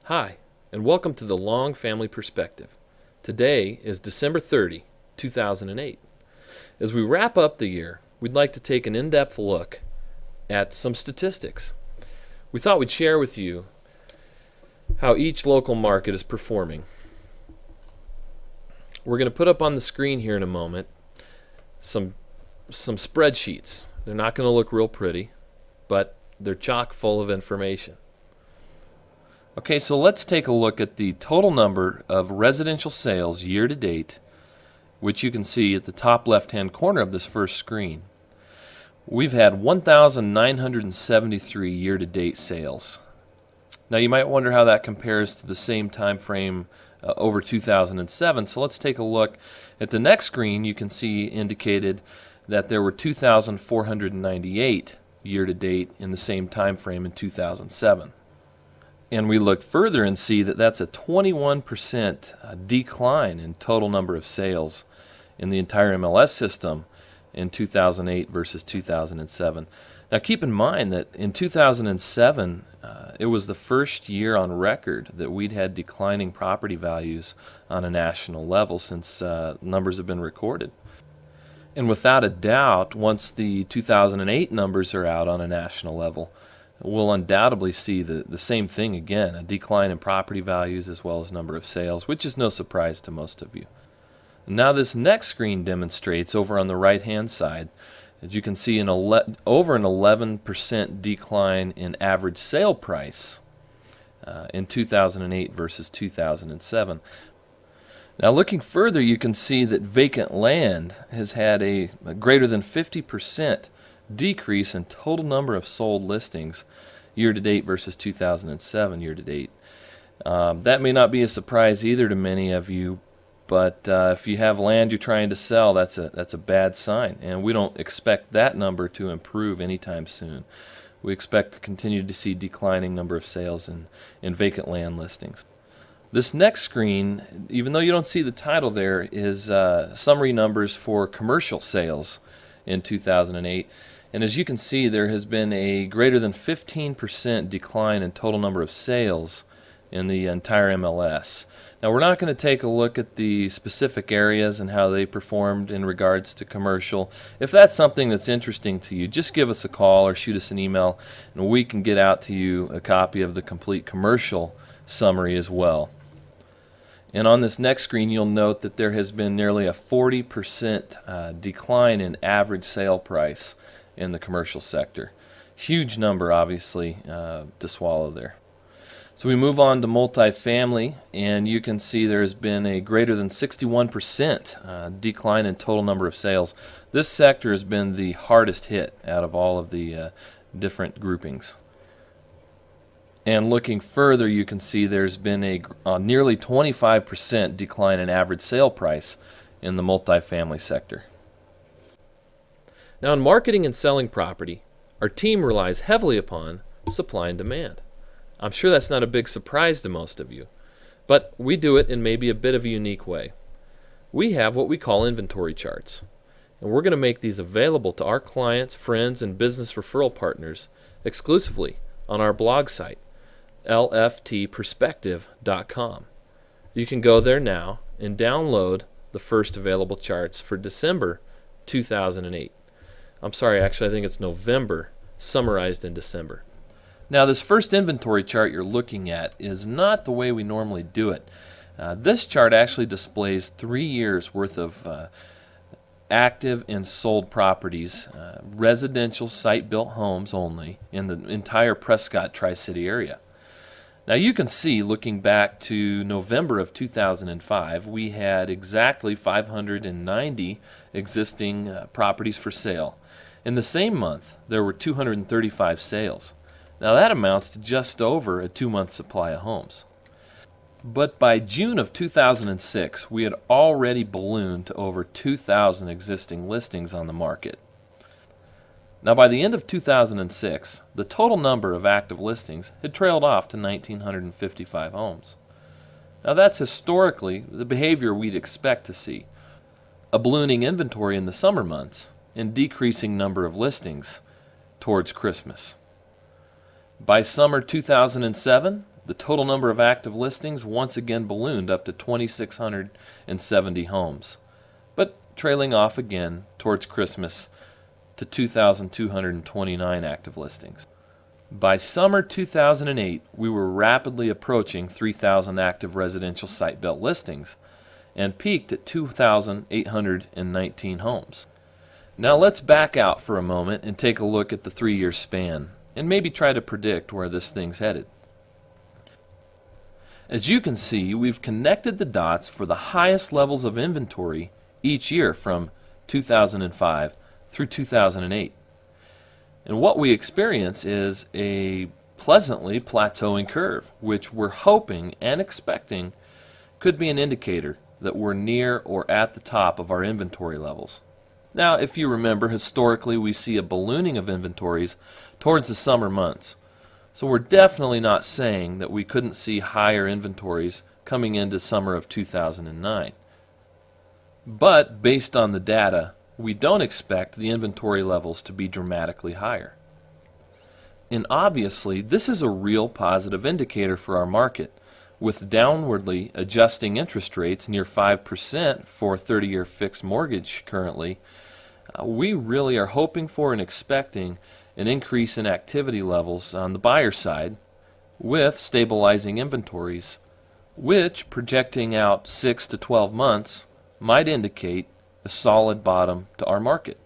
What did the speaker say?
Hi, and welcome to the Long Family Perspective. Today is December 30, 2008. As we wrap up the year, we'd like to take an in-depth look at some statistics. We thought we'd share with you how each local market is performing. We're going to put up on the screen here in a moment some spreadsheets. They're not going to look real pretty, but they're chock full of information. Okay, so let's take a look at the total number of residential sales year to date, which you can see at the top left-hand corner of this first screen. We've had 1,973 year-to-date sales. Now you might wonder how that compares to the same time frame over 2007, so let's take a look at the next screen. You can see indicated that there were 2,498 year-to-date in the same time frame in 2007. And we look further and see that that's a 21% decline in total number of sales in the entire MLS system in 2008 versus 2007. Now keep in mind that in 2007, it was the first year on record that we'd had declining property values on a national level since numbers have been recorded. And without a doubt, once the 2008 numbers are out on a national level, we'll undoubtedly see the same thing again, a decline in property values as well as number of sales, which is no surprise to most of you. Now this next screen demonstrates over on the right-hand side, as you can see, over an 11% decline in average sale price in 2008 versus 2007. Now looking further, you can see that vacant land has had a greater than 50% decrease in total number of sold listings year to date versus 2007 year to date. That may not be a surprise either to many of you, but if you have land you're trying to sell, that's a bad sign, and we don't expect that number to improve anytime soon. We expect to continue to see declining number of sales in vacant land listings. This next screen, even though you don't see the title there, is summary numbers for commercial sales in 2008. And as you can see, there has been a greater than 15% decline in total number of sales in the entire MLS. Now we're not going to take a look at the specific areas and how they performed in regards to commercial. If that's something that's interesting to you, just give us a call or shoot us an email and we can get out to you a copy of the complete commercial summary as well. And on this next screen you'll note that there has been nearly a 40% decline in average sale price in the commercial sector. Huge number, obviously, to swallow there. So we move on to multifamily, and you can see there's been a greater than 61% decline in total number of sales. This sector has been the hardest hit out of all of the different groupings. And looking further, you can see there's been a nearly 25% decline in average sale price in the multifamily sector. Now in marketing and selling property, our team relies heavily upon supply and demand. I'm sure that's not a big surprise to most of you, but we do it in maybe a bit of a unique way. We have what we call inventory charts, and we're going to make these available to our clients, friends, and business referral partners exclusively on our blog site, lftperspective.com. You can go there now and download the first available charts for December 2008. I'm sorry, actually I think it's November, summarized in December. Now this first inventory chart you're looking at is not the way we normally do it. This chart actually displays 3 years worth of active and sold properties, residential site-built homes only, in the entire Prescott Tri-City area. Now you can see, looking back to November of 2005, we had exactly 590 existing properties for sale. In the same month, there were 235 sales. Now that amounts to just over a 2-month supply of homes. But by June of 2006, we had already ballooned to over 2,000 existing listings on the market. Now by the end of 2006, the total number of active listings had trailed off to 1,955 homes. Now that's historically the behavior we'd expect to see. A ballooning inventory in the summer months and decreasing number of listings towards Christmas. By summer 2007, the total number of active listings once again ballooned up to 2,670 homes, but trailing off again towards Christmas to 2,229 active listings. By summer 2008, we were rapidly approaching 3,000 active residential site-built listings and peaked at 2,819 homes. Now let's back out for a moment and take a look at the 3-year span and maybe try to predict where this thing's headed. As you can see, we've connected the dots for the highest levels of inventory each year from 2005 through 2008. And what we experience is a pleasantly plateauing curve, which we're hoping and expecting could be an indicator that we're near or at the top of our inventory levels. Now, if you remember, historically we see a ballooning of inventories towards the summer months. So we're definitely not saying that we couldn't see higher inventories coming into summer of 2009. But based on the data, we don't expect the inventory levels to be dramatically higher. And obviously, this is a real positive indicator for our market. With downwardly adjusting interest rates near 5% for a 30-year fixed mortgage currently, we really are hoping for and expecting an increase in activity levels on the buyer side with stabilizing inventories, which, projecting out 6 to 12 months, might indicate a solid bottom to our market.